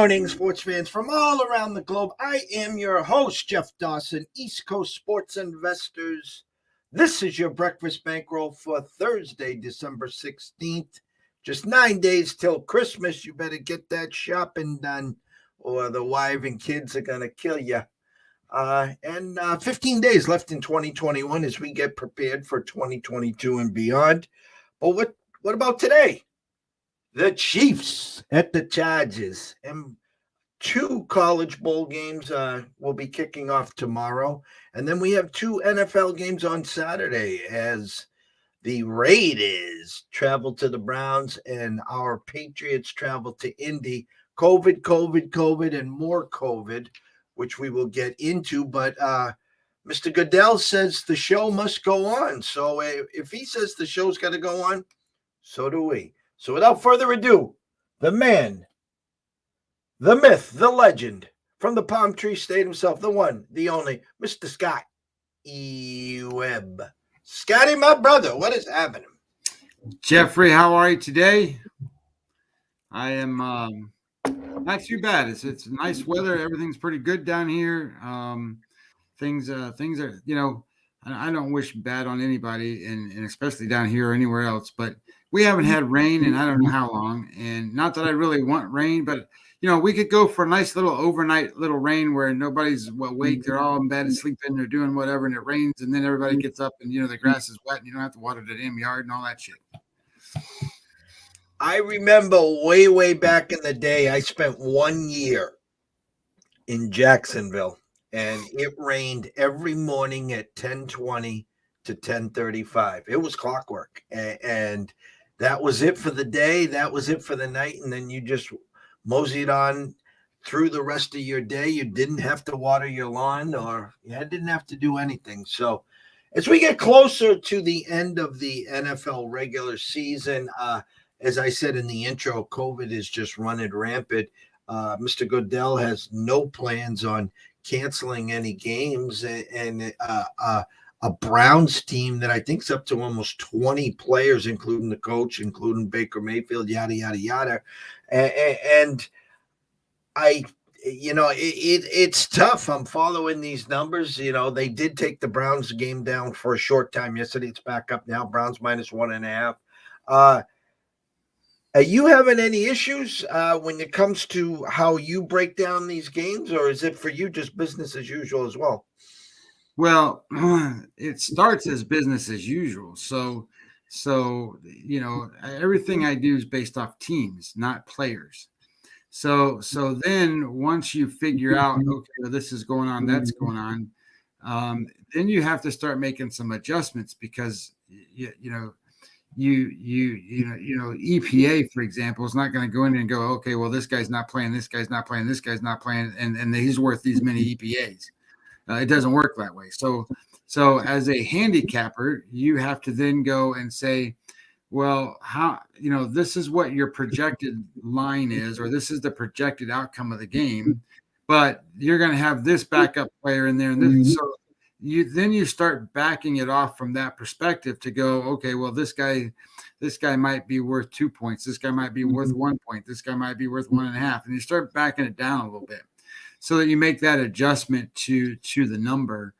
morning, sports fans from all around the globe. I am your host, Jeff Dawson, East Coast Sports Investors. This is your breakfast bankroll for Thursday, December 16th. Just 9 days till Christmas. You better get that shopping done or the wife and kids are going to kill you. And 15 days left in 2021 as we get prepared for 2022 and beyond. But what about today? The Chiefs at the Chargers, and 2 college bowl games will be kicking off tomorrow. And then we have 2 NFL games on Saturday as the Raiders travel to the Browns and our Patriots travel to Indy. COVID, and more COVID, which we will get into. But Mr. Goodell says the show must go on. So if he says the show's got to go on, so do we. So without further ado, the man, the myth, the legend, from the Palm Tree State himself, the one, the only, Mr. Scott E. Webb. Scotty, my brother, what is happening? Jeffrey, how are you today? I am not too bad. It's nice weather. Everything's pretty good down here. Things are, I don't wish bad on anybody, and especially down here or anywhere else, but we haven't had rain in I don't know how long. And not that I really want rain, but, we could go for a nice little overnight little rain where nobody's awake. They're all in bed, sleeping, they're doing whatever, and it rains. And then everybody gets up and, the grass is wet and you don't have to water the damn yard and all that shit. I remember way back in the day, I spent 1 year in Jacksonville, and it rained every morning at 10:20 to 10:35. It was clockwork, and that was it for the day. That was it for the night. And then you just moseyed on through the rest of your day. You didn't have to water your lawn, or you didn't have to do anything. So as we get closer to the end of the NFL regular season, as I said in the intro, COVID is just running rampant. Mr. Goodell has no plans on canceling any games, and a Browns team that I think is up to almost 20 players, including the coach, including Baker Mayfield, yada, yada, yada. And it's tough. I'm following these numbers. They did take the Browns game down for a short time yesterday. It's back up now. Browns -1.5. Are you having any issues when it comes to how you break down these games, or is it for you just business as usual as well? Well, it starts as business as usual. So, everything I do is based off teams, not players. So then once you figure out, okay, this is going on, that's going on, then you have to start making some adjustments because, EPA, for example, is not going to go in and go, okay, well, this guy's not playing, this guy's not playing, this guy's not playing, and he's worth these many EPAs. It doesn't work that way. So as a handicapper, you have to then go and say, well, how, this is what your projected line is, or this is the projected outcome of the game, but you're going to have this backup player in there. And this, so you start backing it off from that perspective to go, okay, well, this guy might be worth 2 points. This guy might be worth 1 point. This guy might be worth 1.5. And you start backing it down a little bit, so that you make that adjustment to the number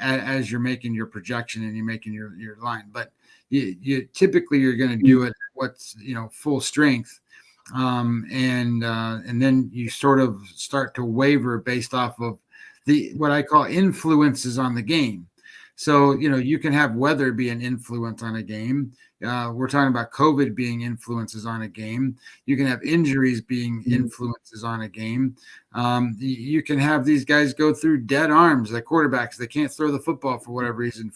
as you're making your projection and you're making your line. But you typically you're going to do it what's full strength, and then you sort of start to waver based off of what I call influences on the game. So you can have weather be an influence on a game. We're talking about COVID being influences on a game. You can have injuries being influences on a game. You can have these guys go through dead arms, the quarterbacks. They can't throw the football for whatever reason.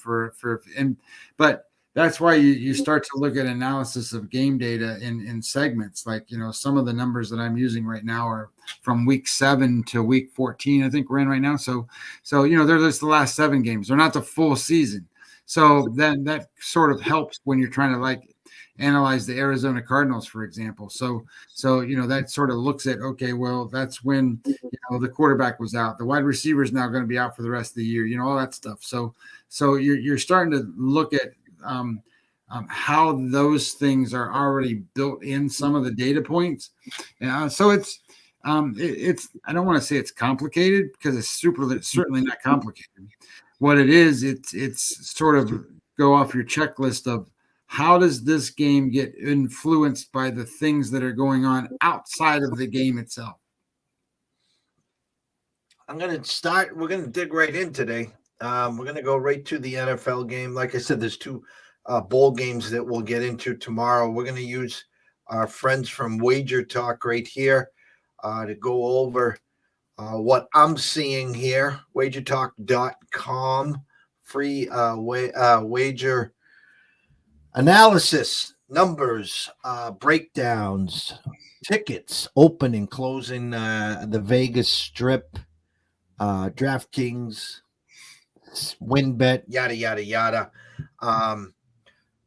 But that's why you start to look at analysis of game data in segments. Like some of the numbers that I'm using right now are from week 7 to week 14. I think we're in right now. So they're just the last 7 games. They're not the full season. So then that sort of helps when you're trying to analyze the Arizona Cardinals, for example. So that sort of looks at, okay, well, that's when the quarterback was out. The wide receiver is now going to be out for the rest of the year. All that stuff. So you're starting to look at how those things are already built in some of the data points. So it's It's I don't want to say it's complicated because it's certainly not complicated. What it is, it's sort of go off your checklist of how does this game get influenced by the things that are going on outside of the game itself. We're going to dig right in today. We're going to go right to the NFL game. Like I said, there's two bowl games that we'll get into tomorrow. We're going to use our friends from Wager Talk right here to go over what I'm seeing here. Wagertalk.com, free wager analysis, numbers, breakdowns, tickets, open and closing the Vegas Strip, DraftKings, WinBet, yada, yada, yada.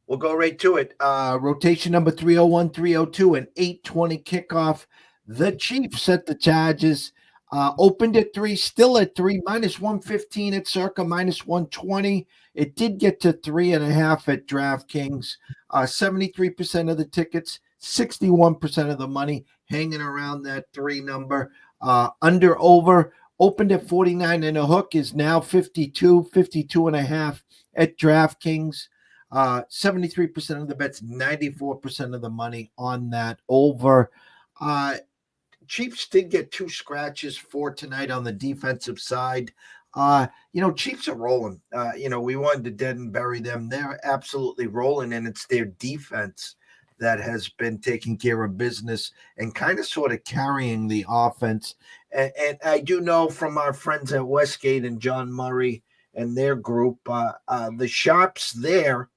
We'll go right to it. Rotation number 301, 302, an 8:20 kickoff. The Chiefs at the Chargers. Opened at 3, still at 3, minus 115 at Circa, minus 120. It did get to 3.5 at DraftKings. 73% of the tickets, 61% of the money hanging around that 3 number. Under over, opened at 49 and a hook, is now 52.5 at DraftKings. 73% of the bets, 94% of the money on that over. Chiefs did get 2 scratches for tonight on the defensive side. Chiefs are rolling. We wanted to dead and bury them. They're absolutely rolling, and it's their defense that has been taking care of business and kind of sort of carrying the offense. And I do know from our friends at Westgate and John Murray and their group, the sharps there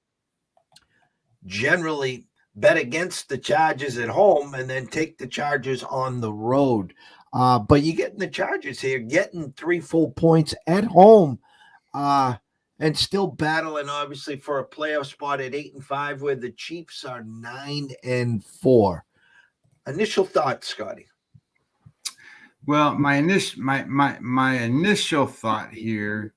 generally bet against the Chargers at home and then take the Chargers on the road. But you're getting the Chargers here, getting 3 full points at home, and still battling, obviously, for a playoff spot at 8-5, where the Chiefs are 9-4. Initial thoughts, Scotty? Well, my initial thought here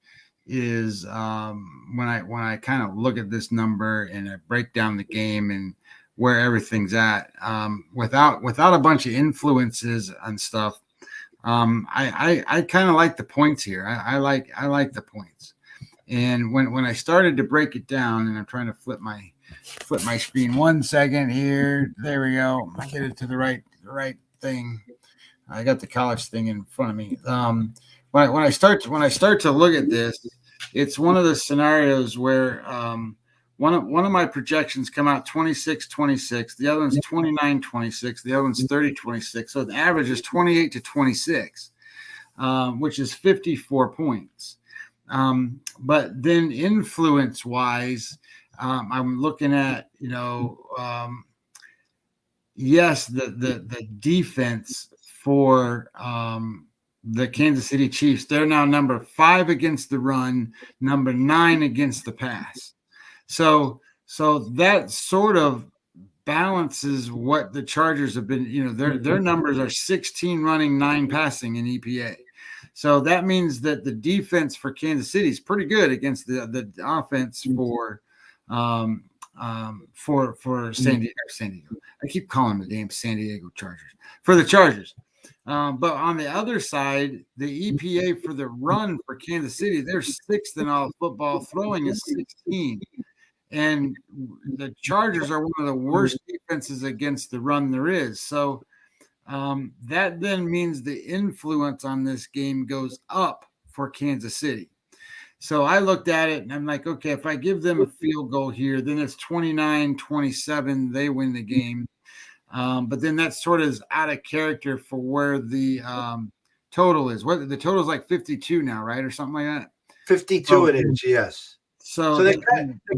is when I kind of look at this number and I break down the game and where everything's at, without a bunch of influences and stuff, I kind of like the points here. I like the points. And when I started to break it down, and I'm trying to flip my screen 1 second here. There we go. I get it to the right thing. I got the college thing in front of me. When I start to look at this, it's one of the scenarios where one of my projections come out 26-26, the other one's 29-26, the other one's 30-26. So the average is 28-26, which is 54 points. But then influence wise, I'm looking at, yes, the defense for the Kansas City Chiefs, they're now number 5 against the run, number 9 against the pass. So that sort of balances what the Chargers have been, their numbers are 16 running, 9 passing in EPA. So that means that the defense for Kansas City is pretty good against the offense for San Diego. I keep calling them the damn San Diego Chargers. For the Chargers. But on the other side, the EPA for the run for Kansas City, they're 6th in all football. Throwing is 16. And the Chargers are one of the worst defenses against the run there is. So that then means the influence on this game goes up for Kansas City. So I looked at it and I'm like, okay, if I give them a field goal here, then it's 29-27. They win the game. But then that sort of is out of character for where the total is. What the total is like 52 now, right? Or something like that. 52 it is, yes. So they're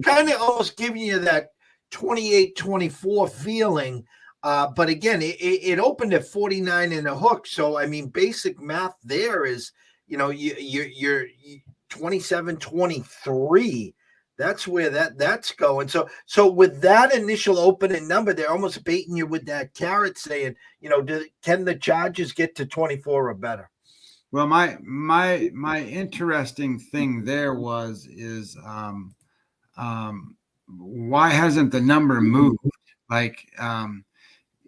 kind of almost giving you that 28-24 feeling. But again, it opened at 49 in a hook. So, I mean, basic math there is, you're 27-23. That's where that's going. So with that initial opening number, they're almost baiting you with that carrot saying, can the Chargers get to 24 or better? Well, my interesting thing there is why hasn't the number moved? Like,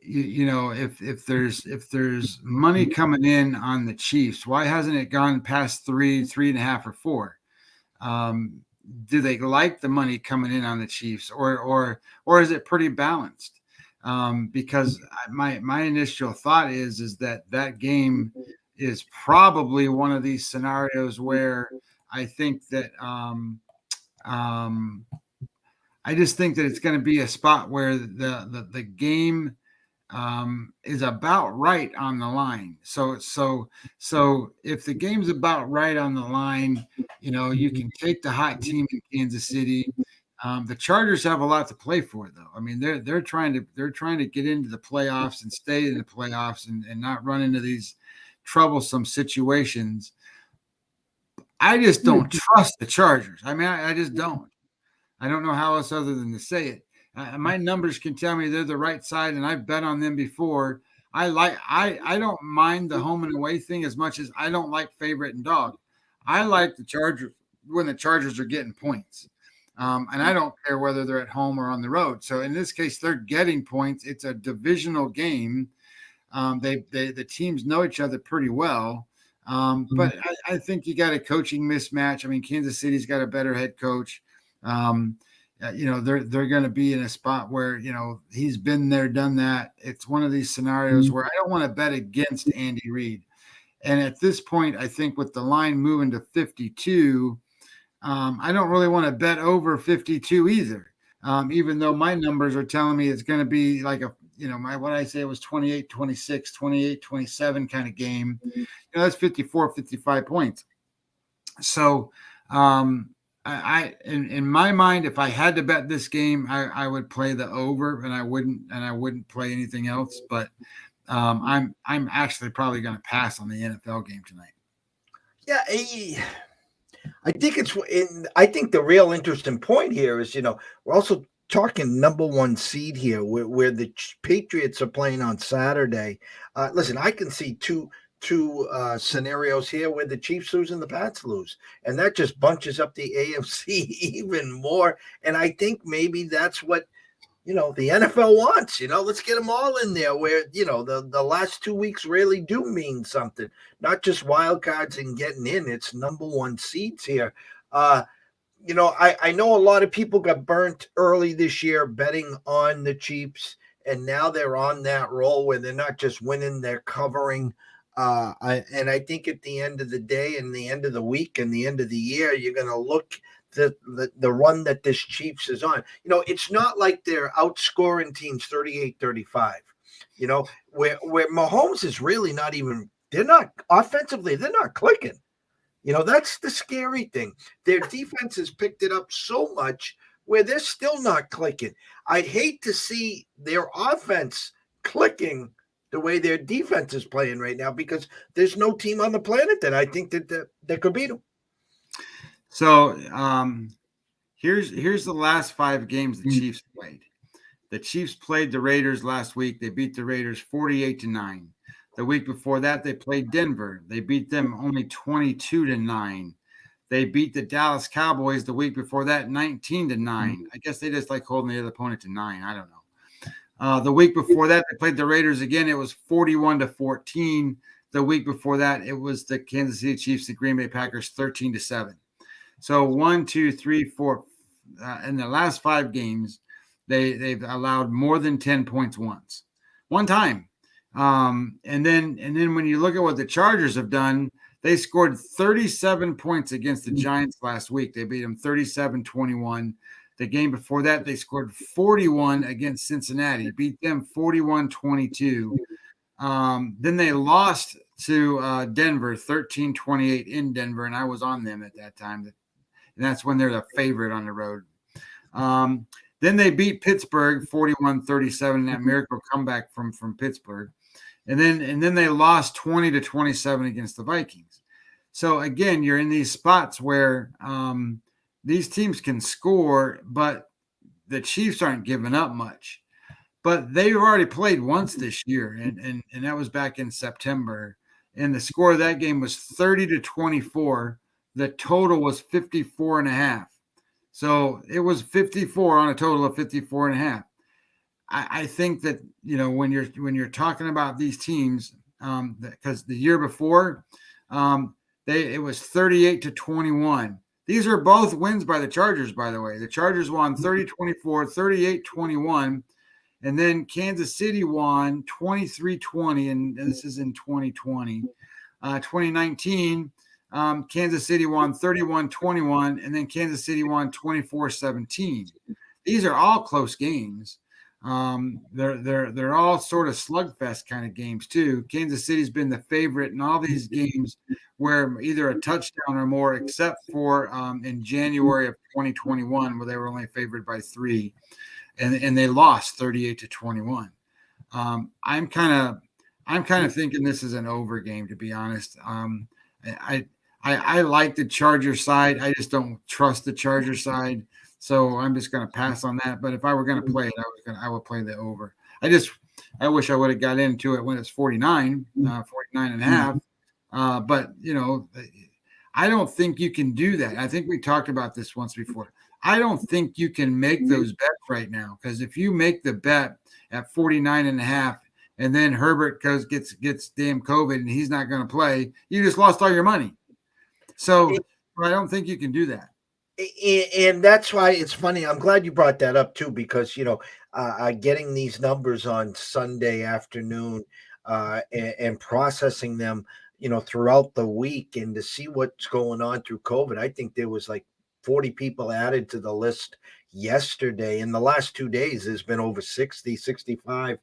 if there's money coming in on the Chiefs, why hasn't it gone past 3.5, or 4? Do they like the money coming in on the Chiefs, or is it pretty balanced? Because my initial thought is that game is probably one of these scenarios where I think that I just think that it's going to be a spot where the game is about right on the line. So if the game's about right on the line, you can take the hot team in Kansas City. The Chargers have a lot to play for, though. I mean, they're trying to get into the playoffs and stay in the playoffs and not run into these troublesome situations. I just don't trust the Chargers. I mean, I just don't. I don't know how else other than to say it. My numbers can tell me they're the right side, and I've bet on them before. I don't mind the home and away thing as much as I don't like favorite and dog. I like the Chargers when the Chargers are getting points. And I don't care whether they're at home or on the road. So in this case, they're getting points. It's a divisional game. The teams know each other pretty well. But I think you got a coaching mismatch. I mean, Kansas City's got a better head coach. They're going to be in a spot where, he's been there, done that. It's one of these scenarios where I don't want to bet against Andy Reid. And at this point, I think with the line moving to 52, I don't really want to bet over 52 either. Even though my numbers are telling me it's going to be like what I say was 28-26, 28-27 kind of game. That's 54, 55 points. So, I in my mind, if I had to bet this game, I would play the over, and I wouldn't play anything else. But I'm actually probably going to pass on the NFL game tonight. Yeah, I think the real interesting point here is, we're also talking number one seed here, where the Patriots are playing on Saturday. Listen, I can see two scenarios here where the Chiefs lose and the Pats lose, and that just bunches up the AFC even more. And I think maybe that's what the NFL wants. Let's get them all in there where the last 2 weeks really do mean something, not just wild cards and getting in. It's number one seeds here. I know a lot of people got burnt early this year betting on the Chiefs, and now they're on that roll where they're not just winning, they're covering. I think at the end of the day and the end of the week and the end of the year, you're going to look the run that this Chiefs is on. It's not like they're outscoring teams 38-35, where Mahomes is really not even, they're not offensively, they're not clicking. That's the scary thing. Their defense has picked it up so much where they're still not clicking. I'd hate to see their offense clicking the way their defense is playing right now, because there's no team on the planet that I think that could beat them. So here's the last 5 games the Chiefs played. The Chiefs played the Raiders last week. They beat the Raiders 48-9. The week before that, they played Denver. They beat them only 22-9. They beat the Dallas Cowboys the week before that 19-9. I guess they just like holding the other opponent to 9. I don't know. The week before that, they played the Raiders again. It was 41-14. The week before that, it was the Kansas City Chiefs, the Green Bay Packers, 13-7. So 1, 2, 3, 4. In the last 5 games, they've allowed more than 10 points one time. And then when you look at what the Chargers have done, they scored 37 points against the Giants last week. They beat them 37-21. The game before that, they scored 41 against Cincinnati, beat them 41-22. Then they lost to Denver 13-28 in Denver, and I was on them at that time. And that's when they're the favorite on the road. Then they beat Pittsburgh 41-37 in that miracle comeback from Pittsburgh. And then they lost 20-27 against the Vikings. So again, you're in these spots where these teams can score, but the Chiefs aren't giving up much. But they've already played once this year, and that was back in September. And the score of that game was 30-24. The total was 54.5. So it was 54 on a total of 54.5. I think that, when you're talking about these teams, because the year before, it was 38-21. These are both wins by the Chargers, by the way. The Chargers won 30-24, 38-21, and then Kansas City won 23-20, and this is in 2020. 2019, Kansas City won 31-21, and then Kansas City won 24-17. These are all close games. They're all sort of slugfest kind of games too. Kansas City's been the favorite in all these games where either a touchdown or more, except for in January of 2021 where they were only favored by 3, and they lost 38-21. I'm kind of thinking this is an over game, to be honest. I like the Charger side. I just don't trust the Charger side. So I'm just going to pass on that. But if I were going to play it, I would play the over. I wish I would have got into it when it's 49 and a half. But I don't think you can do that. I think we talked about this once before. I don't think you can make those bets right now, because if you make the bet at 49 and a half and then Herbert gets damn COVID and he's not going to play, you just lost all your money. So I don't think you can do that. And that's why it's funny. I'm glad you brought that up too, because getting these numbers on Sunday afternoon and processing them, throughout the week, and to see what's going on through COVID. I think there was like 40 people added to the list yesterday. In the last 2 days, there's been over 60, 65.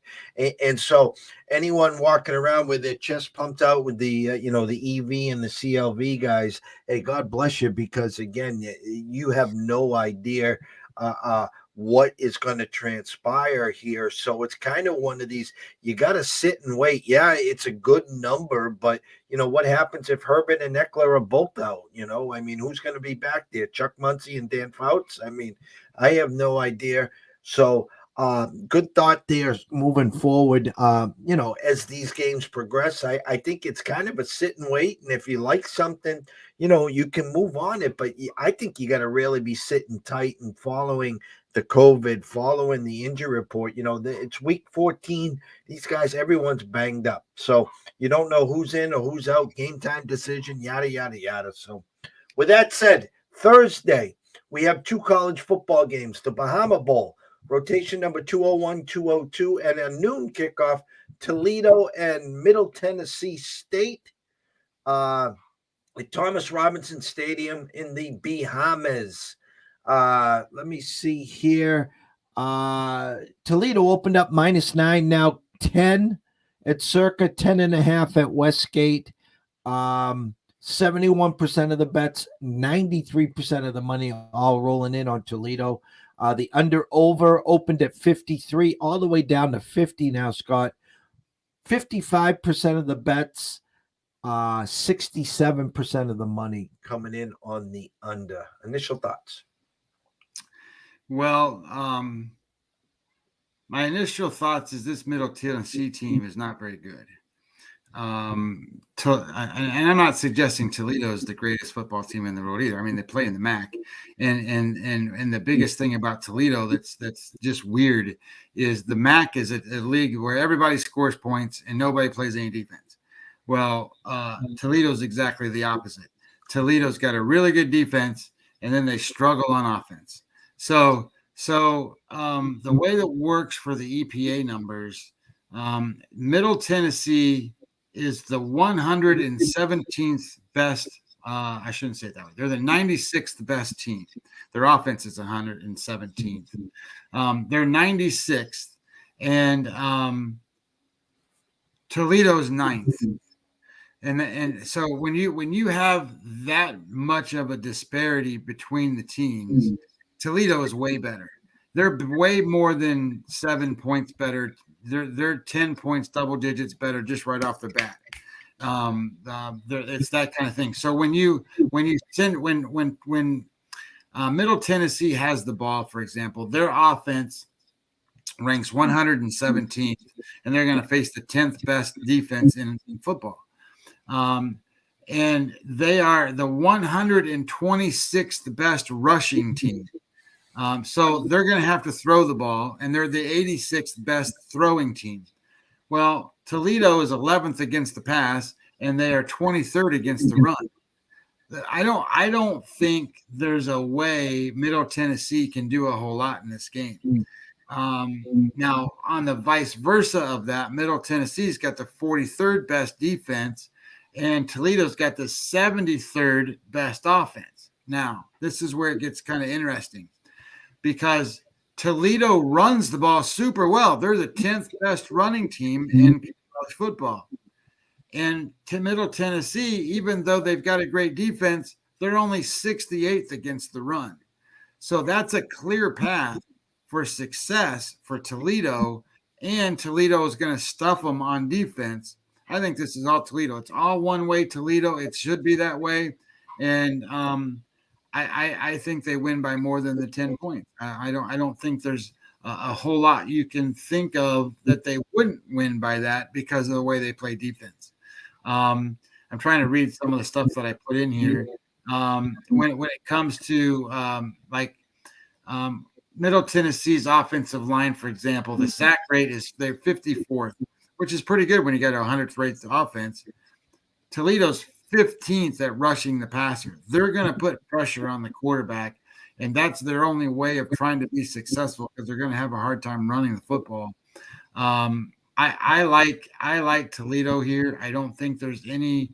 And so anyone walking around with their chest pumped out with the, the EV and the CLV guys, hey, God bless you, because again, you have no idea what is going to transpire here. So it's kind of one of these, you got to sit and wait. Yeah, it's a good number, but what happens if Herbert and Eckler are both out? Who's going to be back there? Chuck Muncie and Dan Fouts? I have no idea. So good thought there moving forward. As these games progress, I think it's kind of a sit and wait. And if you like something, you can move on it. But I think you got to really be sitting tight and following the COVID, following the injury report. It's week 14. These guys, everyone's banged up. So you don't know who's in or who's out, game time decision, yada, yada, yada. So with that said, Thursday, we have 2 college football games, the Bahama Bowl, rotation number 201, 202, and a noon kickoff, Toledo and Middle Tennessee State at Thomas Robinson Stadium in the Bahamas. Let me see here. Toledo opened up -9, now 10 at Circa, 10.5 at Westgate. 71% of the bets, 93% of the money all rolling in on Toledo. The under-over opened at 53, all the way down to 50 now, Scott. 55% of the bets, 67% of the money coming in on the under. Initial thoughts? Well, my initial thoughts is this Middle Tennessee team is not very good. And I'm not suggesting Toledo is the greatest football team in the world either. They play in the MAC, and the biggest thing about Toledo that's just weird is the MAC is a league where everybody scores points and nobody plays any defense. Well, Toledo's exactly the opposite. Toledo's got a really good defense, and then they struggle on offense. So the way that works for the EPA numbers, Middle Tennessee is the 117th best. I shouldn't say it that way. They're the 96th best team. Their offense is 117th. They're 96th, and Toledo's 9th. And so when you have that much of a disparity between the teams, Toledo is way better. They're way more than 7 points better. They're 10 points, double digits better just right off the bat. It's that kind of thing. So when Middle Tennessee has the ball, for example, their offense ranks 117th, and they're going to face the 10th best defense in football. And they are the 126th best rushing team. So they're going to have to throw the ball, and they're the 86th best throwing team. Well, Toledo is 11th against the pass, and they are 23rd against the run. I don't think there's a way Middle Tennessee can do a whole lot in this game. Now, on the vice versa of that, Middle Tennessee's got the 43rd best defense, and Toledo's got the 73rd best offense. Now, this is where it gets kind of interesting because Toledo runs the ball super well. They're the 10th best running team in college football. And to Middle Tennessee, even though they've got a great defense, they're only 68th against the run. So that's a clear path for success for Toledo, and Toledo is going to stuff them on defense. I think this is all Toledo. It's all one-way Toledo. It should be that way. And I think they win by more than the 10 points. I don't think there's a whole lot you can think of that they wouldn't win by that because of the way they play defense. I'm trying to read some of the stuff that I put in here. When it comes to Middle Tennessee's offensive line, for example, the sack rate they're 54th, which is pretty good when you got a 100th rate offense. Toledo's 15th at rushing the passer. They're going to put pressure on the quarterback, and that's their only way of trying to be successful because they're going to have a hard time running the football. I like Toledo here. I don't think there's any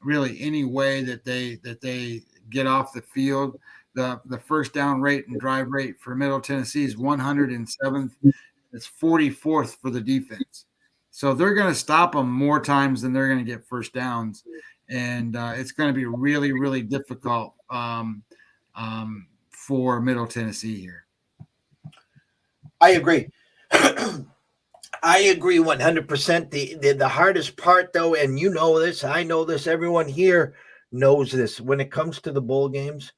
really any way that they get off the field. The first down rate and drive rate for Middle Tennessee is 107th. It's 44th for the defense. So they're going to stop them more times than they're going to get first downs. And it's going to be really, really difficult for Middle Tennessee here. I agree. I agree 100%. The hardest part, though, and you know this, I know this, everyone here knows this, when it comes to the bowl games,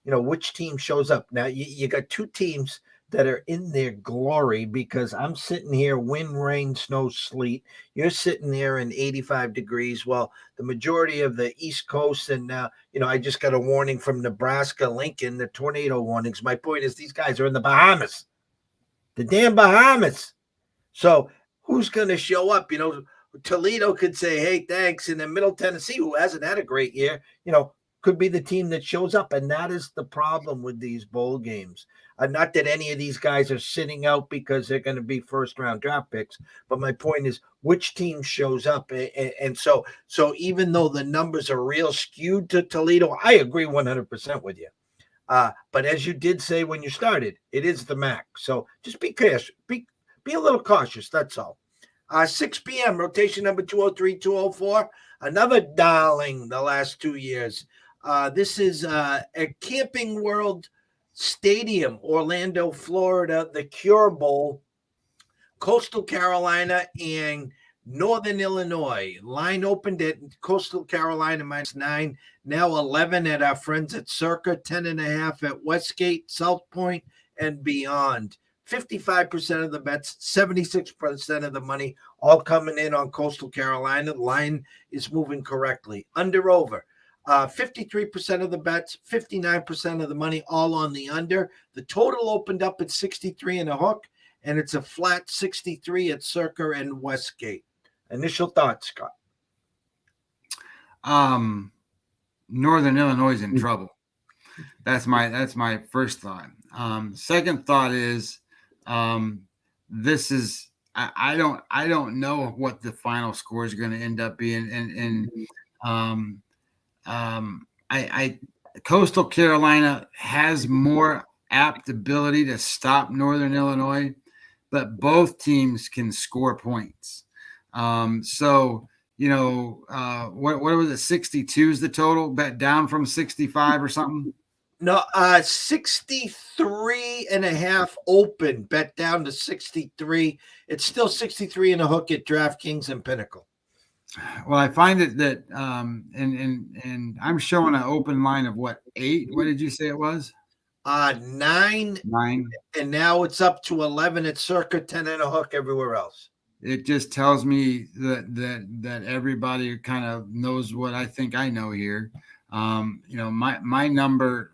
which team shows up. Now, you got two teams that are in their glory because I'm sitting here, wind, rain, snow, sleet. You're sitting there in 85 degrees. Well, the majority of the East Coast, and I just got a warning from Nebraska, Lincoln, the tornado warnings. My point is these guys are in the Bahamas, the damn Bahamas. So who's going to show up? Toledo could say, hey, thanks. And then Middle Tennessee, who hasn't had a great year, could be the team that shows up. And that is the problem with these bowl games. Not that any of these guys are sitting out because they're going to be first-round draft picks. But my point is, which team shows up? And so even though the numbers are real skewed to Toledo, I agree 100% with you. But as you did say when you started, it is the MAC. So just be cautious. Be a little cautious. That's all. 6 p.m., rotation number 203, 204. Another darling the last 2 years. This is at Camping World Stadium, Orlando, Florida, the Cure Bowl, Coastal Carolina and Northern Illinois. Line opened at Coastal Carolina -9, now 11 at our friends at Circa, 10.5 at Westgate, South Point, and beyond. 55% of the bets, 76% of the money, all coming in on Coastal Carolina. The line is moving correctly. Under over. 53% of the bets, 59% of the money, all on the under. The total opened up at 63 and a hook, and it's a flat 63 at Circa and Westgate. Initial thoughts, Scott? Northern Illinois is in trouble. That's my first thought. Second thought is this is I don't know what the final score is going to end up being, and Coastal Carolina has more apt ability to stop Northern Illinois, but both teams can score points. What was it? 62 is the total, bet down from 65 or something. No, 63.5 open, bet down to 63. It's still 63 and a hook at DraftKings and Pinnacle. Well, I find it that and I'm showing an open line of 8? What did you say it was? 9. And now it's up to 11 at Circa, 10 and a hook everywhere else. It just tells me that everybody kind of knows what I think I know here. My number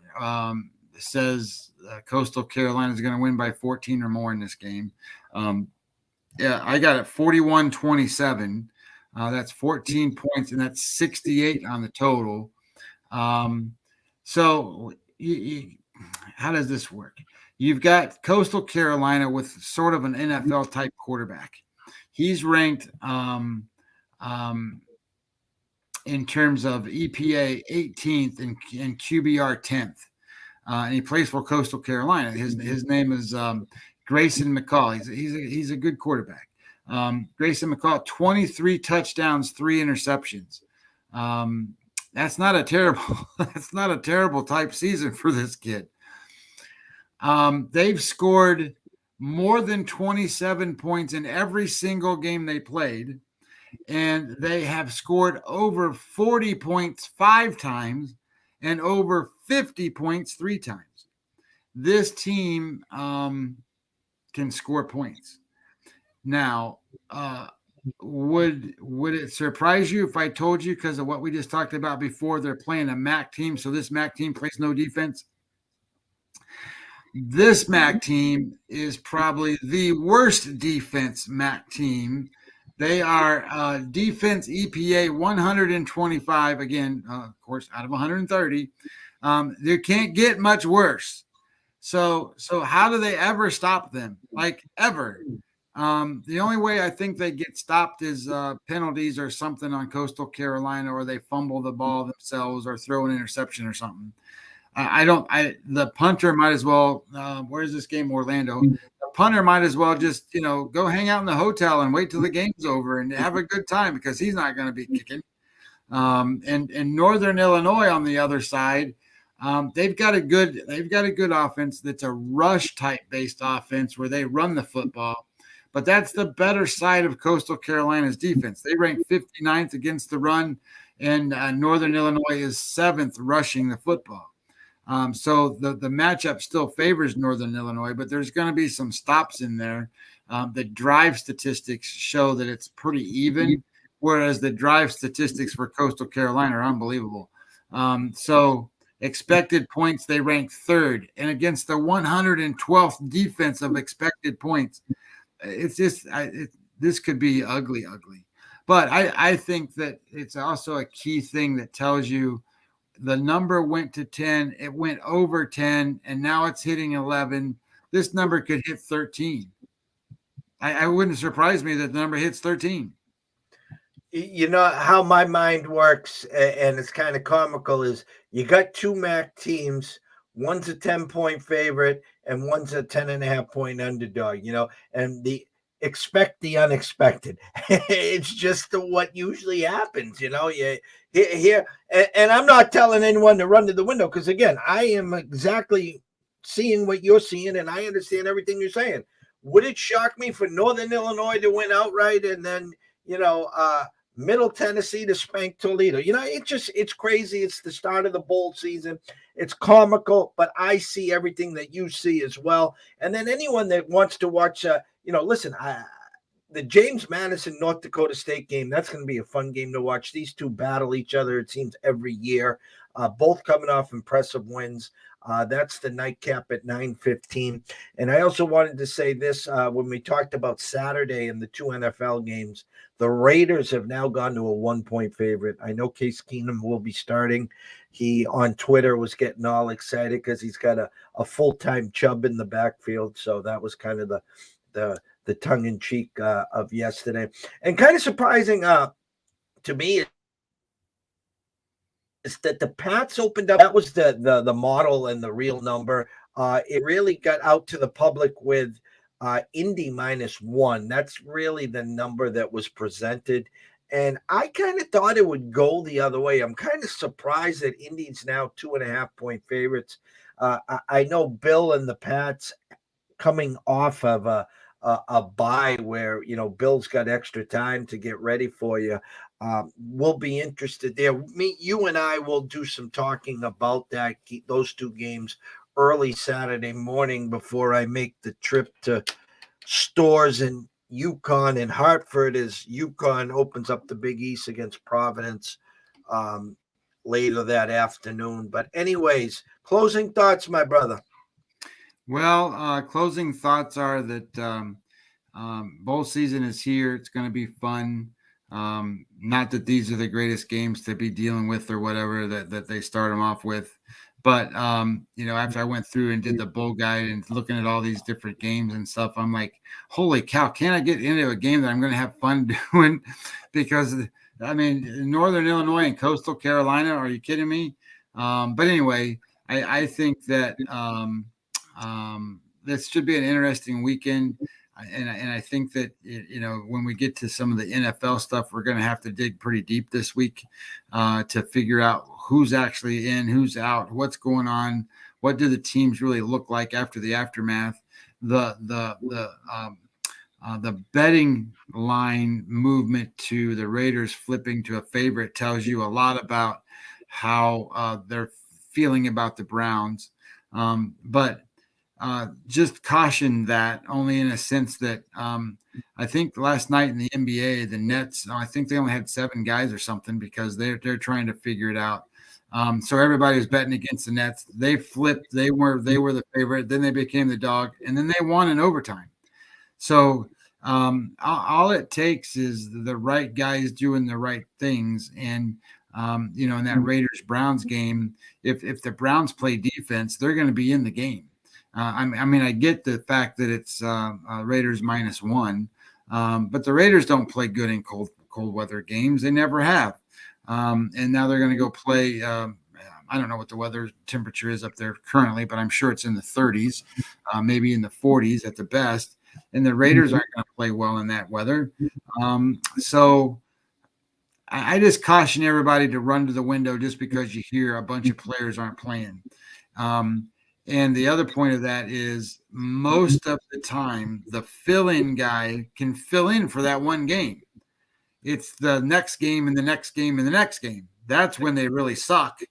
says Coastal Carolina is going to win by 14 or more in this game. Yeah, I got it 41-27. That's 14 points, and that's 68 on the total. So how does this work? You've got Coastal Carolina with sort of an NFL type quarterback. He's ranked in terms of EPA 18th and QBR 10th. And he plays for Coastal Carolina. His name is Grayson McCall. He's a good quarterback. Grayson McCall, 23 touchdowns, 3 interceptions. That's not a terrible type season for this kid. They've scored more than 27 points in every single game they played, and they have scored over 40 points 5 times and over 50 points 3 times. This team can score points. Now, would it surprise you if I told you, because of what we just talked about before, they're playing a MAC team, so this MAC team plays no defense? This MAC team is probably the worst defense MAC team. They are defense EPA 125, again, of course, out of 130. They can't get much worse. So how do they ever stop them? Like, ever? The only way I think they get stopped is penalties or something on Coastal Carolina, or they fumble the ball themselves or throw an interception or something. The punter might as well, where's this game? Orlando. The punter might as well just, go hang out in the hotel and wait till the game's over and have a good time, because he's not going to be kicking. And Northern Illinois on the other side, they've got a good offense that's a rush type based offense where they run the football. But that's the better side of Coastal Carolina's defense. They rank 59th against the run, and Northern Illinois is 7th rushing the football. So the matchup still favors Northern Illinois, but there's going to be some stops in there. The drive statistics show that it's pretty even, whereas the drive statistics for Coastal Carolina are unbelievable. So expected points, they rank 3rd, and against the 112th defense of expected points, it's just this could be ugly. But I think that it's also a key thing that tells you the number went to 10, it went over 10, and now it's hitting 11. This number could hit 13. I wouldn't surprise me that the number hits 13. You know how my mind works, and it's kind of comical, is you got 2 MAC teams. One's a 10-point favorite and one's a 10.5-point underdog, and expect the unexpected. It's just what usually happens, here. And I'm not telling anyone to run to the window, because, again, I am exactly seeing what you're seeing, and I understand everything you're saying. Would it shock me for Northern Illinois to win outright and then, Middle Tennessee to spank Toledo? It's crazy. It's the start of the bowl season. It's comical, but I see everything that you see as well. And then anyone that wants to watch, listen, the James Madison, North Dakota State game, that's going to be a fun game to watch. These two battle each other, it seems, every year, both coming off impressive wins. That's the nightcap at 9:15. And I also wanted to say this, when we talked about Saturday and the 2 NFL games, the Raiders have now gone to a 1-point favorite. I know Case Keenum will be starting. He, on Twitter, was getting all excited because he's got a full-time Chubb in the backfield. So that was kind of the tongue-in-cheek of yesterday. And kind of surprising to me is that the Pats opened up. That was the model and the real number. It really got out to the public with Indy -1. That's really the number that was presented. And I kind of thought it would go the other way. I'm kind of surprised that Indy's now 2.5-point favorites. I know Bill and the Pats coming off of a bye where, Bill's got extra time to get ready for you. We'll be interested there. You and I will do some talking about those 2 games early Saturday morning before I make the trip to stores in Yukon and Hartford, as Yukon opens up the Big East against Providence later that afternoon. But anyways, closing thoughts, my brother. Well, closing thoughts are that bowl season is here. It's going to be fun. Not that these are the greatest games to be dealing with or whatever that they start them off with. But, after I went through and did the bowl guide and looking at all these different games and stuff, I'm like, holy cow, can I get into a game that I'm going to have fun doing? Because, I mean, Northern Illinois and Coastal Carolina, are you kidding me? But anyway, I think that this should be an interesting weekend. And I think that, when we get to some of the NFL stuff, we're going to have to dig pretty deep this week to figure out who's actually in, who's out, what's going on, what do the teams really look like after the aftermath. The betting line movement to the Raiders flipping to a favorite tells you a lot about how they're feeling about the Browns. But just caution that only in a sense that I think last night in the NBA, the Nets, I think they only had 7 guys or something because they're trying to figure it out. So everybody was betting against the Nets. They flipped. They were the favorite. Then they became the dog, and then they won in overtime. So all it takes is the right guys doing the right things. And, in that Raiders Browns game, if the Browns play defense, they're going to be in the game. I get the fact that it's Raiders -1, but the Raiders don't play good in cold weather games. They never have. And now they're going to go play. I don't know what the weather temperature is up there currently, but I'm sure it's in the 30s, maybe in the 40s at the best. And the Raiders aren't going to play well in that weather. So I just caution everybody to run to the window just because you hear a bunch of players aren't playing. And the other point of that is most of the time, the fill-in guy can fill in for that one game. It's the next game and the next game and the next game. That's when they really suck.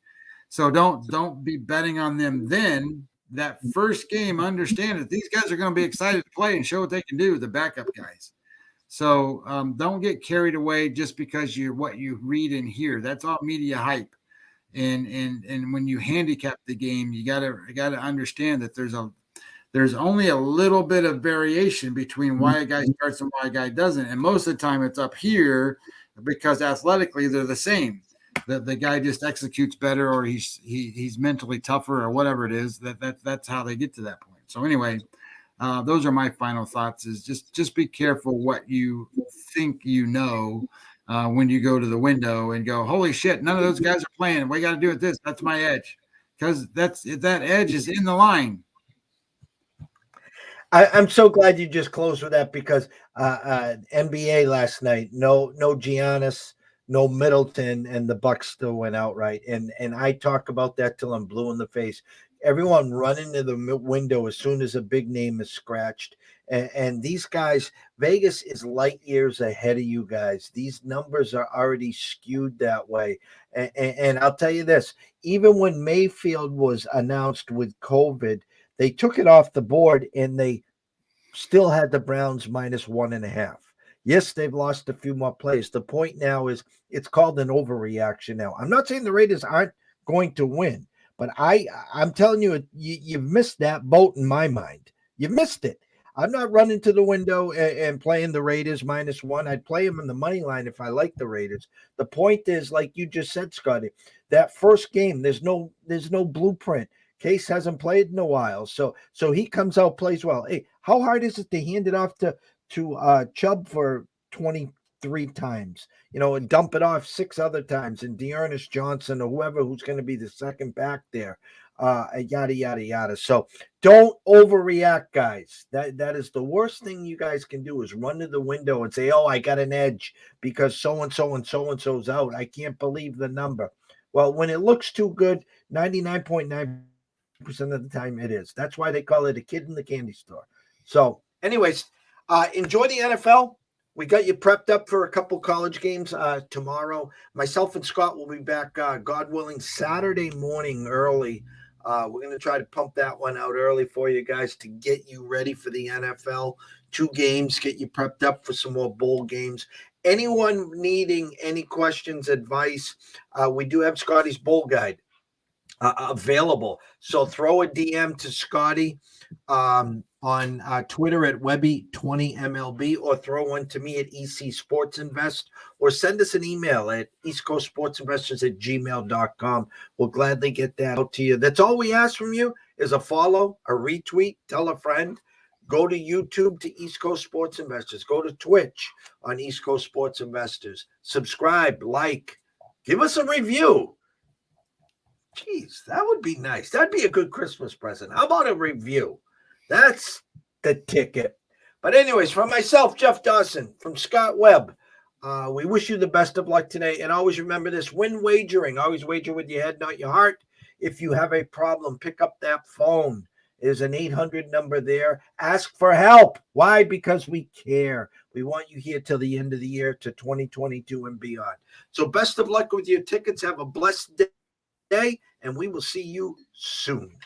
So don't be betting on them then. That first game, understand that these guys are going to be excited to play and show what they can do, the backup guys. So don't get carried away just because what you read and hear. That's all media hype. And when you handicap the game, you gotta understand that there's only a little bit of variation between why a guy starts and why a guy doesn't. And most of the time it's up here because athletically they're the same. The guy just executes better, or he's mentally tougher, or whatever it is. That's how they get to that point. So anyway, those are my final thoughts. Is just be careful what you think when you go to the window and go, holy shit, none of those guys are playing. We got to do it this. That's my edge, because that edge is in the line. I'm so glad you just closed with that because NBA last night, no Giannis, no Middleton, and the Bucks still went out right. And I talk about that till I'm blue in the face. Everyone running to the window as soon as a big name is scratched. And these guys, Vegas is light years ahead of you guys. These numbers are already skewed that way. And I'll tell you this, even when Mayfield was announced with COVID, they took it off the board and they still had the Browns -1.5. Yes, they've lost a few more plays. The point now is it's called an overreaction now. I'm not saying the Raiders aren't going to win, but I'm telling you, you've missed that boat in my mind. You've missed it. I'm not running to the window and playing the Raiders -1. I'd play them in the money line if I like the Raiders. The point is, like you just said, Scotty, that first game, there's no blueprint. Case hasn't played in a while, so he comes out, plays well. Hey, how hard is it to hand it off to Chubb for 23 times, and dump it off 6 other times, and Dearness Johnson or whoever who's going to be the second back there, yada yada yada. So don't overreact, guys. That is the worst thing you guys can do is run to the window and say, "Oh, I got an edge because so and so and so and so's out. I can't believe the number." Well, when it looks too good, 99.9% of the time it is. That's why they call it a kid in the candy store. So, anyways, enjoy the NFL. We got you prepped up for a couple college games tomorrow. Myself and Scott will be back, God willing, Saturday morning early. We're going to try to pump that one out early for you guys to get you ready for the NFL. 2 games, get you prepped up for some more bowl games. Anyone needing any questions, advice, we do have Scotty's bowl guide. available. So throw a DM to Scotty on Twitter at Webby20MLB, or throw one to me at EC Sports Invest, or send us an email at eastcoastsportsinvestors@gmail.com. We'll gladly get that out to you. That's all we ask from you is a follow, a retweet, tell a friend. Go to YouTube to East Coast Sports Investors. Go to Twitch on East Coast Sports Investors. Subscribe, like, give us a review. Geez, that would be nice. That'd be a good Christmas present. How about a review? That's the ticket. But anyways, from myself, Jeff Dawson, from Scott Webb, we wish you the best of luck today. And always remember this, when wagering, always wager with your head, not your heart. If you have a problem, pick up that phone. There's an 800 number there. Ask for help. Why? Because we care. We want you here till the end of the year, to 2022 and beyond. So best of luck with your tickets. Have a blessed day, and we will see you soon.